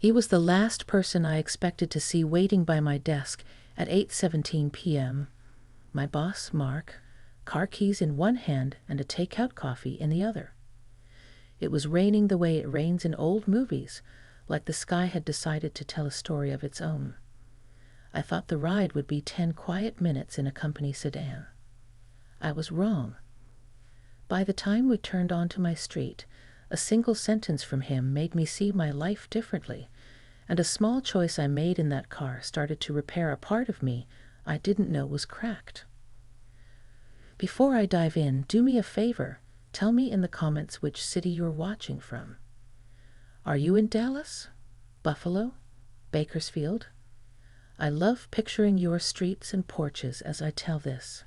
He was the last person I expected to see waiting by my desk at 8:17 p.m. My boss, Mark, car keys in one hand and a takeout coffee in the other. It was raining the way it rains in old movies, like the sky had decided to tell a story of its own. I thought the ride would be 10 quiet minutes in a company sedan. I was wrong. By the time we turned onto my street, a single sentence from him made me see my life differently, and a small choice I made in that car started to repair a part of me I didn't know was cracked. Before I dive in, do me a favor. Tell me in the comments which city you're watching from. Are you in Dallas? Buffalo? Bakersfield? I love picturing your streets and porches as I tell this.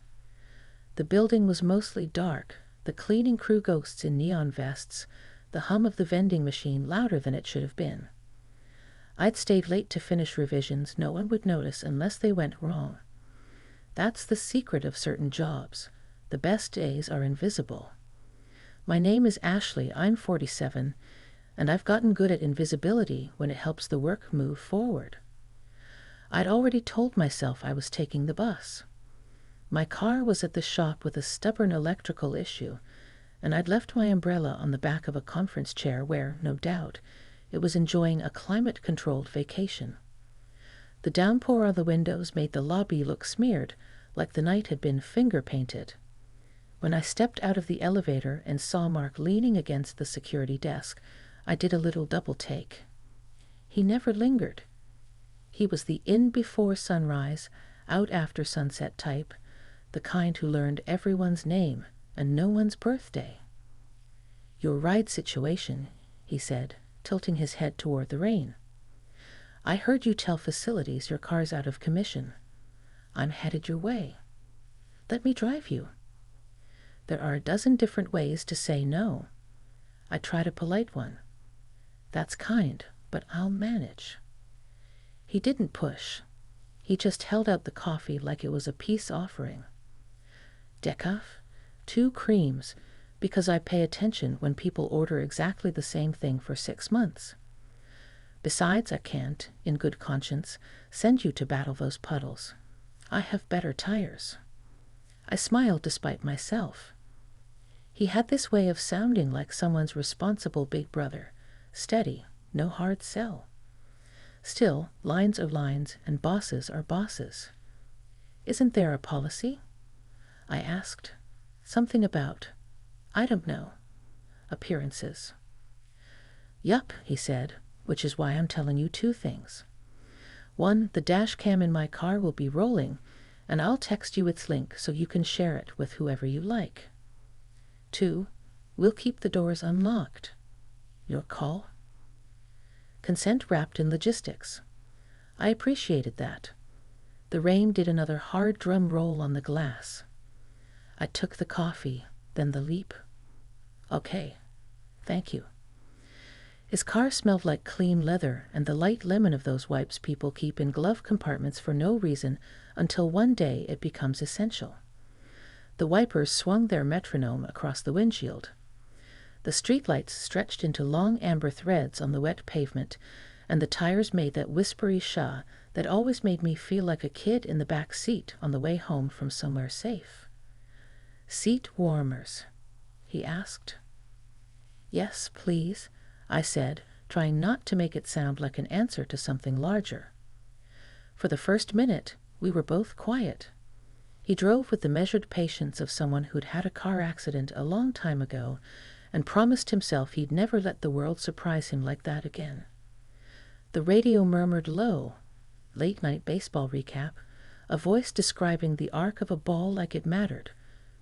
The building was mostly dark, the cleaning crew ghosts in neon vests, the hum of the vending machine louder than it should have been. I'd stayed late to finish revisions no one would notice unless they went wrong. That's the secret of certain jobs. The best days are invisible. My name is Ashley, I'm 47, and I've gotten good at invisibility when it helps the work move forward. I'd already told myself I was taking the bus. My car was at the shop with a stubborn electrical issue, and I'd left my umbrella on the back of a conference chair where, no doubt, it was enjoying a climate-controlled vacation. The downpour on the windows made the lobby look smeared, like the night had been finger-painted. When I stepped out of the elevator and saw Mark leaning against the security desk, I did a little double-take. He never lingered. He was the in-before-sunrise, out-after-sunset type, the kind who learned everyone's name and no one's birthday. "Your ride situation," he said, tilting his head toward the rain. "I heard you tell facilities your car's out of commission. I'm headed your way. Let me drive you." There are a dozen different ways to say no. I tried a polite one. "That's kind, but I'll manage." He didn't push. He just held out the coffee like it was a peace offering. "Decaf, 2 creams, because I pay attention when people order exactly the same thing for 6 months. Besides, I can't, in good conscience, send you to battle those puddles. I have better tires." I smiled despite myself. He had this way of sounding like someone's responsible big brother, steady, no hard sell. Still, lines are lines and bosses are bosses. "Isn't there a policy?" I asked. "Something about, I don't know, appearances." "Yup," he said, "which is why I'm telling you 2 things. 1, the dash cam in my car will be rolling, and I'll text you its link so you can share it with whoever you like. 2, we'll keep the doors unlocked. Your call?" Consent wrapped in logistics. I appreciated that. The rain did another hard drum roll on the glass. I took the coffee, then the leap. "Okay, thank you." His car smelled like clean leather and the light lemon of those wipes people keep in glove compartments for no reason until one day it becomes essential. The wipers swung their metronome across the windshield. The streetlights stretched into long amber threads on the wet pavement, and the tires made that whispery sha that always made me feel like a kid in the back seat on the way home from somewhere safe. "Seat warmers?" he asked. "Yes, please," I said, trying not to make it sound like an answer to something larger. For the first minute, we were both quiet. He drove with the measured patience of someone who'd had a car accident a long time ago and promised himself he'd never let the world surprise him like that again. The radio murmured low, late-night baseball recap, a voice describing the arc of a ball like it mattered,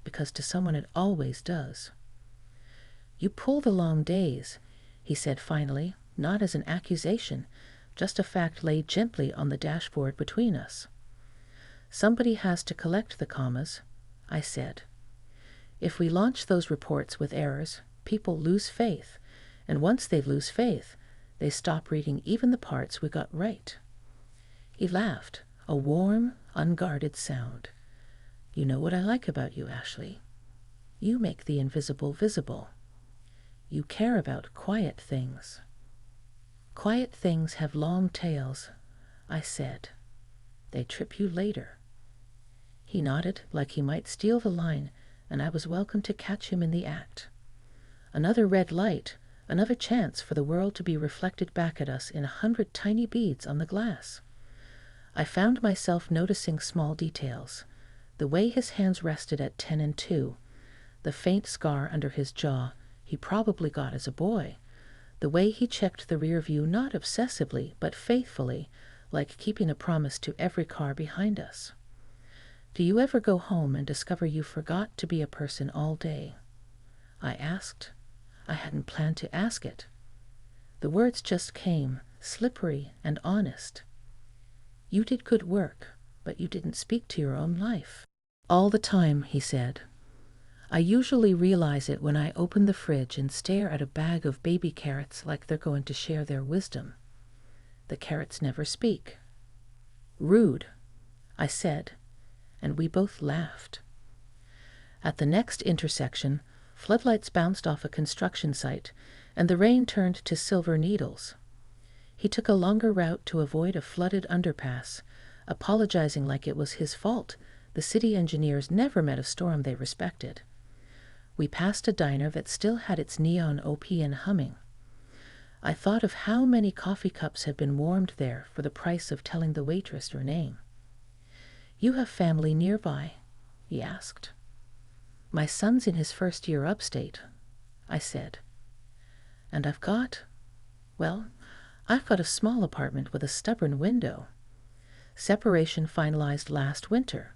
because to someone it always does. "You pull the long days," he said finally, not as an accusation, just a fact laid gently on the dashboard between us. "Somebody has to collect the commas," I said. "If we launch those reports with errors, people lose faith, and once they lose faith, they stop reading even the parts we got right." He laughed, a warm, unguarded sound. "You know what I like about you, Ashley? You make the invisible visible. You care about quiet things." Quiet things have long tails, I said. They trip you later. He nodded like he might steal the line, and I was welcome to catch him in the act. Another red light, another chance for the world to be reflected back at us in 100 tiny beads on the glass. I found myself noticing small details. The way his hands rested at 10 and 2, the faint scar under his jaw he probably got as a boy, the way he checked the rear view not obsessively but faithfully, like keeping a promise to every car behind us. Do you ever go home and discover you forgot to be a person all day? I asked. I hadn't planned to ask it. The words just came, slippery and honest. You did good work, but you didn't speak to your own life. All the time, he said. I usually realize it when I open the fridge and stare at a bag of baby carrots like they're going to share their wisdom. The carrots never speak. Rude, I said, and we both laughed. At the next intersection, floodlights bounced off a construction site, and the rain turned to silver needles. He took a longer route to avoid a flooded underpass, apologizing like it was his fault. The city engineers never met a storm they respected. We passed a diner that still had its neon OPN humming. I thought of how many coffee cups had been warmed there for the price of telling the waitress your name. You have family nearby? He asked. My son's in his first year upstate, I said. And I've got a small apartment with a stubborn window. Separation finalized last winter.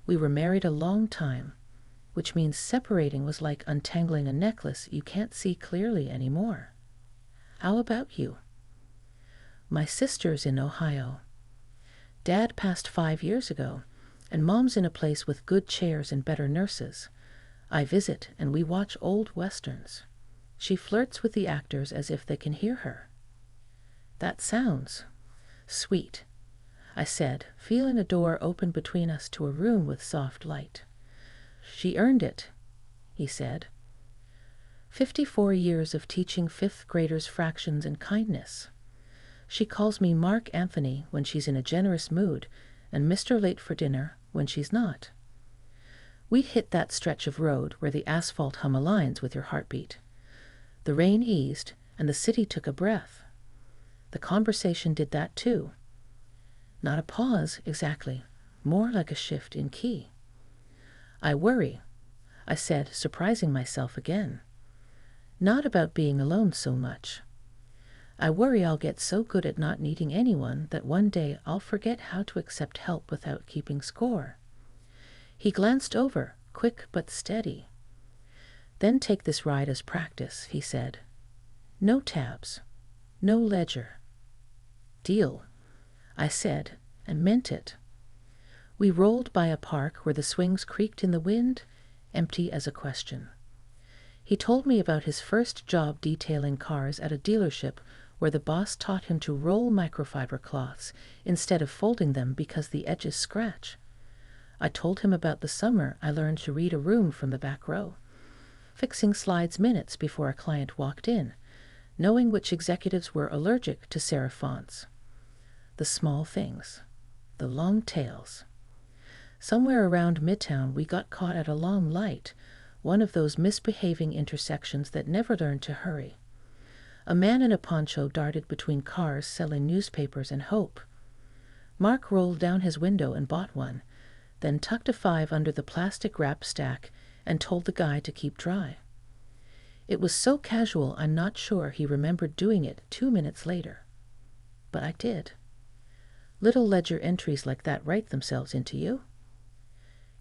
We were married a long time, which means separating was like untangling a necklace you can't see clearly anymore. How about you? My sister's in Ohio. Dad passed 5 years ago, and Mom's in a place with good chairs and better nurses. I visit, and we watch old westerns. She flirts with the actors as if they can hear her. That sounds sweet, I said, feeling a door open between us to a room with soft light. She earned it, he said. 54 years of teaching 5th graders fractions and kindness. She calls me Mark Anthony when she's in a generous mood, and Mr. Late for dinner when she's not. We hit that stretch of road where the asphalt hum aligns with your heartbeat. The rain eased, and the city took a breath. The conversation did that too. Not a pause, exactly, more like a shift in key. I worry, I said, surprising myself again. Not about being alone so much. I worry I'll get so good at not needing anyone that one day I'll forget how to accept help without keeping score. He glanced over, quick but steady. Then take this ride as practice, he said. No tabs, no ledger. Deal, I said, and meant it. We rolled by a park where the swings creaked in the wind, empty as a question. He told me about his first job detailing cars at a dealership where the boss taught him to roll microfiber cloths instead of folding them because the edges scratch. I told him about the summer I learned to read a room from the back row, fixing slides minutes before a client walked in, knowing which executives were allergic to serif fonts. The small things, the long tails. Somewhere around Midtown we got caught at a long light, one of those misbehaving intersections that never learn to hurry. A man in a poncho darted between cars selling newspapers and hope. Mark rolled down his window and bought one, then tucked a 5 under the plastic wrap stack and told the guy to keep dry. It was so casual I'm not sure he remembered doing it 2 minutes later. But I did. Little ledger entries like that write themselves into you.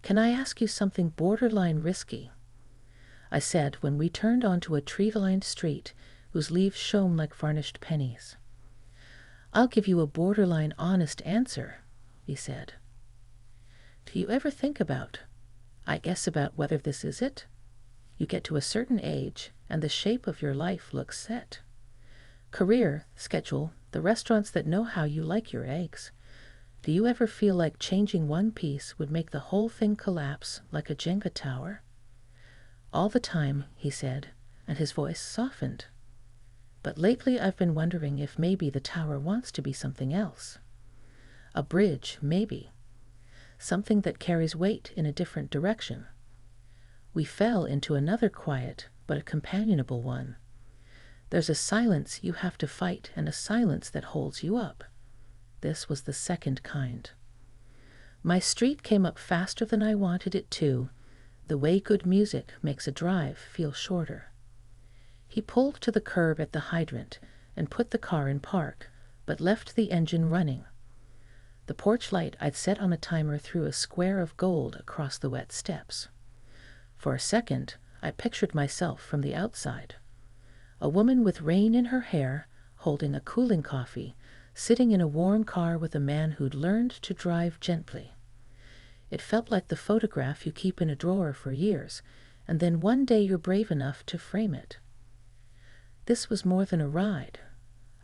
Can I ask you something borderline risky? I said when we turned onto a tree-lined street whose leaves shone like varnished pennies. I'll give you a borderline honest answer, he said. Do you ever think about, I guess about whether this is it? You get to a certain age and the shape of your life looks set. Career, schedule, the restaurants that know how you like your eggs. Do you ever feel like changing one piece would make the whole thing collapse like a Jenga tower? All the time, he said, and his voice softened. But lately I've been wondering if maybe the tower wants to be something else. A bridge, maybe. Something that carries weight in a different direction. We fell into another quiet, but a companionable one. There's a silence you have to fight and a silence that holds you up. This was the second kind. My street came up faster than I wanted it to, the way good music makes a drive feel shorter. He pulled to the curb at the hydrant and put the car in park, but left the engine running. The porch light I'd set on a timer threw a square of gold across the wet steps. For a second, I pictured myself from the outside. A woman with rain in her hair, holding a cooling coffee, sitting in a warm car with a man who'd learned to drive gently. It felt like the photograph you keep in a drawer for years, and then one day you're brave enough to frame it. This was more than a ride,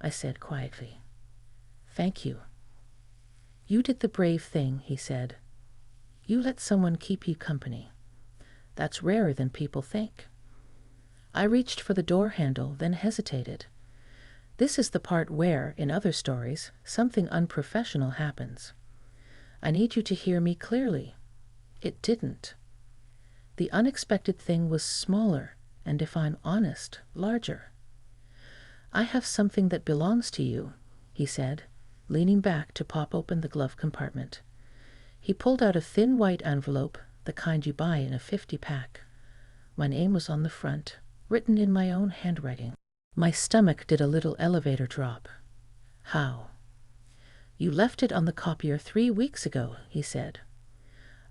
I said quietly. Thank you. You did the brave thing, he said. You let someone keep you company. That's rarer than people think. I reached for the door handle, then hesitated. This is the part where, in other stories, something unprofessional happens. I need you to hear me clearly. It didn't. The unexpected thing was smaller, and if I'm honest, larger. I have something that belongs to you, he said, leaning back to pop open the glove compartment. He pulled out a thin white envelope, the kind you buy in a 50-pack. My name was on the front, written in my own handwriting. My stomach did a little elevator drop. How? You left it on the copier 3 weeks ago, he said.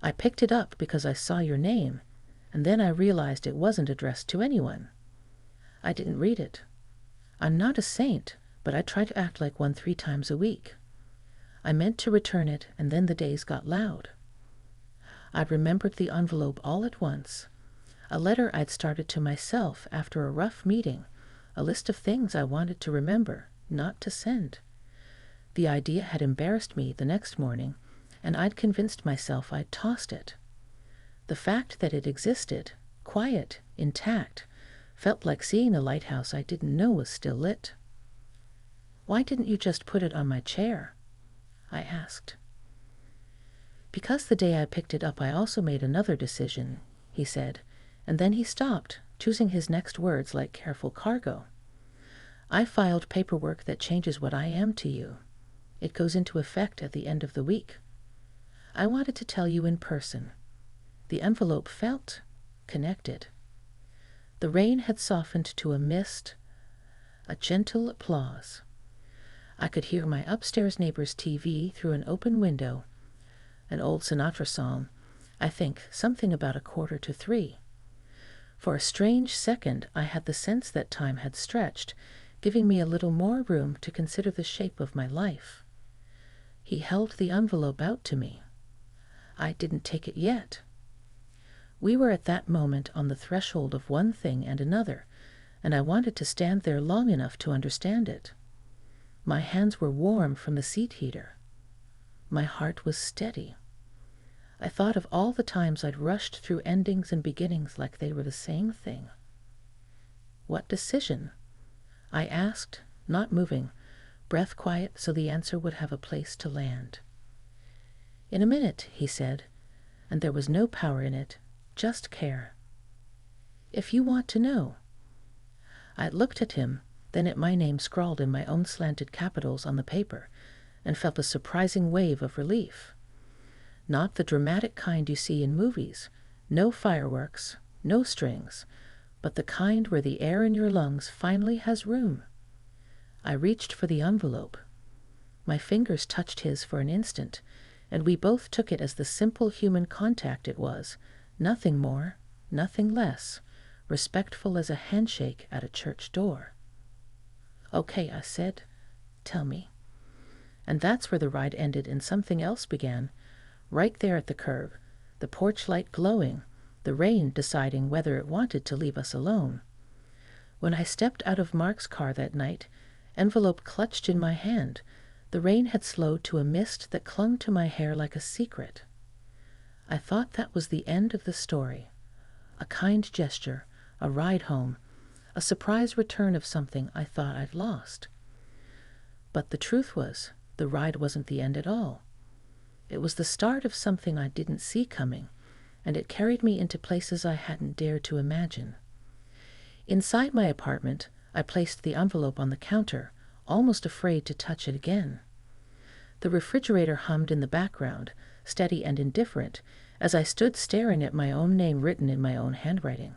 I picked it up because I saw your name, and then I realized it wasn't addressed to anyone. I didn't read it. I'm not a saint, but I try to act like one 3 times a week. I meant to return it, and then the days got loud. I remembered the envelope all at once. A letter I'd started to myself after a rough meeting, a list of things I wanted to remember, not to send. The idea had embarrassed me the next morning, and I'd convinced myself I'd tossed it. The fact that it existed, quiet, intact, felt like seeing a lighthouse I didn't know was still lit. Why didn't you just put it on my chair? I asked. Because the day I picked it up I also made another decision, he said, and then he stopped, choosing his next words like careful cargo. I filed paperwork that changes what I am to you. It goes into effect at the end of the week. I wanted to tell you in person. The envelope felt connected. The rain had softened to a mist, a gentle applause. I could hear my upstairs neighbor's TV through an open window, an old Sinatra song, I think something about 2:45. For a strange second I had the sense that time had stretched, giving me a little more room to consider the shape of my life. He held the envelope out to me. I didn't take it yet. We were at that moment on the threshold of one thing and another, and I wanted to stand there long enough to understand it. My hands were warm from the seat heater. My heart was steady. I thought of all the times I'd rushed through endings and beginnings like they were the same thing. What decision? I asked, not moving, breath quiet so the answer would have a place to land. In a minute, he said, and there was no power in it, just care. If you want to know. I looked at him, then at my name scrawled in my own slanted capitals on the paper, and felt a surprising wave of relief. Not the dramatic kind you see in movies, no fireworks, no strings, but the kind where the air in your lungs finally has room. I reached for the envelope. My fingers touched his for an instant, and we both took it as the simple human contact it was, nothing more, nothing less, respectful as a handshake at a church door. Okay, I said, tell me. And that's where the ride ended and something else began, right there at the curb, the porch light glowing, the rain deciding whether it wanted to leave us alone. When I stepped out of Mark's car that night, envelope clutched in my hand, the rain had slowed to a mist that clung to my hair like a secret. I thought that was the end of the story. A kind gesture, a ride home, a surprise return of something I thought I'd lost. But the truth was, the ride wasn't the end at all. It was the start of something I didn't see coming, and it carried me into places I hadn't dared to imagine. Inside my apartment, I placed the envelope on the counter, almost afraid to touch it again. The refrigerator hummed in the background, steady and indifferent, as I stood staring at my own name written in my own handwriting.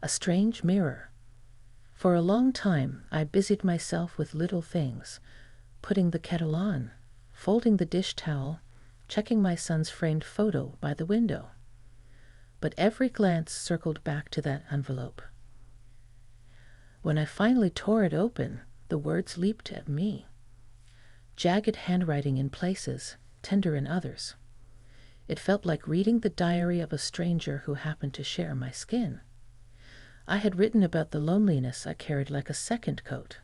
A strange mirror. For a long time, I busied myself with little things, putting the kettle on, folding the dish towel, checking my son's framed photo by the window. But every glance circled back to that envelope. When I finally tore it open, the words leaped at me. Jagged handwriting in places, tender in others. It felt like reading the diary of a stranger who happened to share my skin. I had written about the loneliness I carried like a second coat.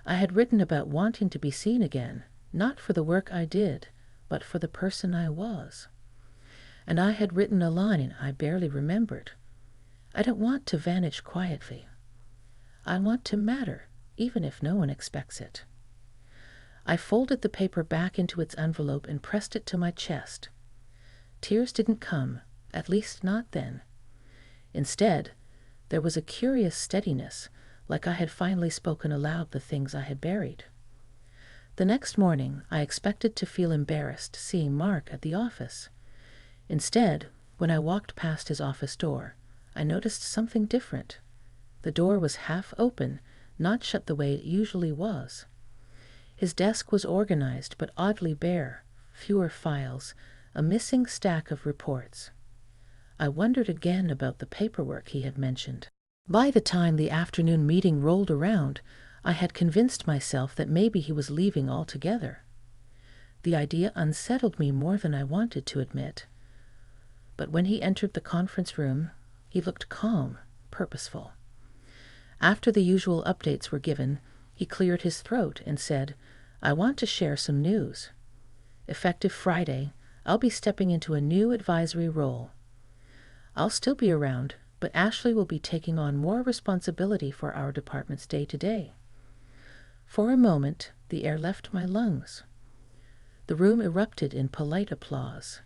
I had written about wanting to be seen again, not for the work I did, but for the person I was. And I had written a line I barely remembered. I don't want to vanish quietly. I want to matter, even if no one expects it. I folded the paper back into its envelope and pressed it to my chest. Tears didn't come, at least not then. Instead, there was a curious steadiness, like I had finally spoken aloud the things I had buried. The next morning, I expected to feel embarrassed seeing Mark at the office. Instead, when I walked past his office door, I noticed something different. The door was half open, not shut the way it usually was. His desk was organized but oddly bare, fewer files, a missing stack of reports. I wondered again about the paperwork he had mentioned. By the time the afternoon meeting rolled around, I had convinced myself that maybe he was leaving altogether. The idea unsettled me more than I wanted to admit. But when he entered the conference room, he looked calm, purposeful. After the usual updates were given, he cleared his throat and said, "I want to share some news. Effective Friday, I'll be stepping into a new advisory role. I'll still be around, but Ashley will be taking on more responsibility for our department's day-to-day." For a moment, the air left my lungs. The room erupted in polite applause.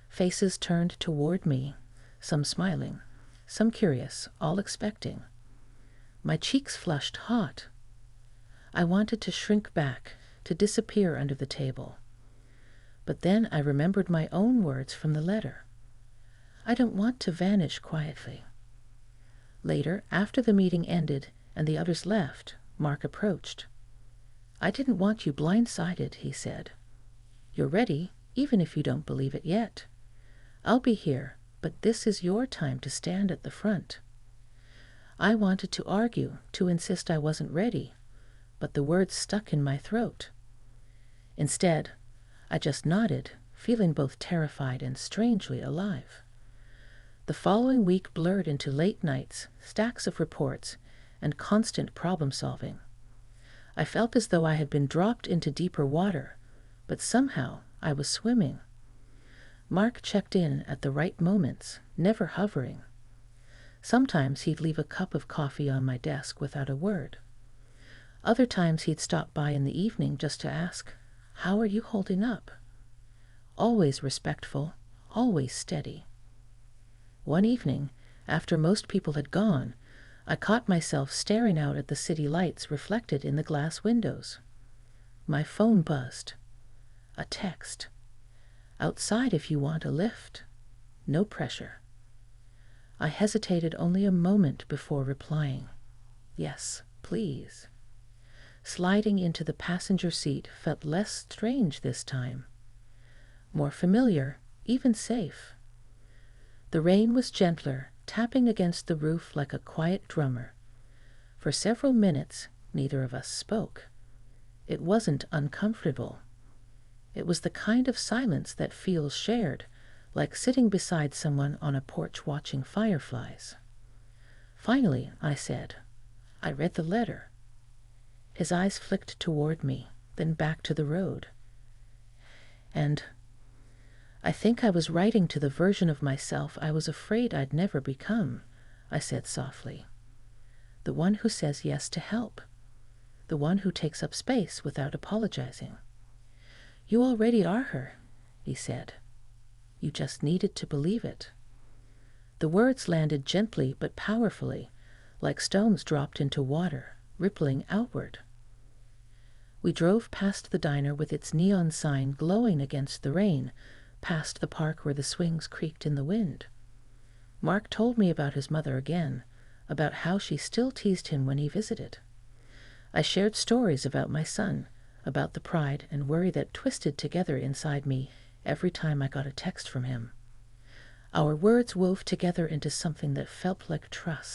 Faces turned toward me, some smiling, some curious, all expecting. My cheeks flushed hot. I wanted to shrink back, to disappear under the table. But then I remembered my own words from the letter. I don't want to vanish quietly. Later, after the meeting ended and the others left, Mark approached. "I didn't want you blindsided," he said. "You're ready, even if you don't believe it yet. I'll be here, but this is your time to stand at the front." I wanted to argue, to insist I wasn't ready, but the words stuck in my throat. Instead, I just nodded, feeling both terrified and strangely alive. The following week blurred into late nights, stacks of reports, and constant problem-solving. I felt as though I had been dropped into deeper water, but somehow I was swimming. Mark checked in at the right moments, never hovering. Sometimes he'd leave a cup of coffee on my desk without a word. Other times he'd stop by in the evening just to ask, "How are you holding up?" Always respectful, always steady. One evening, after most people had gone, I caught myself staring out at the city lights reflected in the glass windows. My phone buzzed. A text. "Outside if you want a lift. No pressure." I hesitated only a moment before replying, "Yes, please." Sliding into the passenger seat felt less strange this time. More familiar, even safe. The rain was gentler, tapping against the roof like a quiet drummer. For several minutes, neither of us spoke. It wasn't uncomfortable. It was the kind of silence that feels shared, like sitting beside someone on a porch watching fireflies. Finally, I said, "I read the letter." His eyes flicked toward me, then back to the road. "And I think I was writing to the version of myself I was afraid I'd never become," I said softly. the one who says yes to help, the one who takes up space without apologizing. You already are her, he said. You just needed to believe it. The words landed gently but powerfully, like stones dropped into water, rippling outward. We drove past the diner with its neon sign glowing against the rain, past the park where the swings creaked in the wind. Mark told me about his mother again, about how she still teased him when he visited. I shared stories about my son, about the pride and worry that twisted together inside me every time I got a text from him. Our words wove together into something that felt like trust.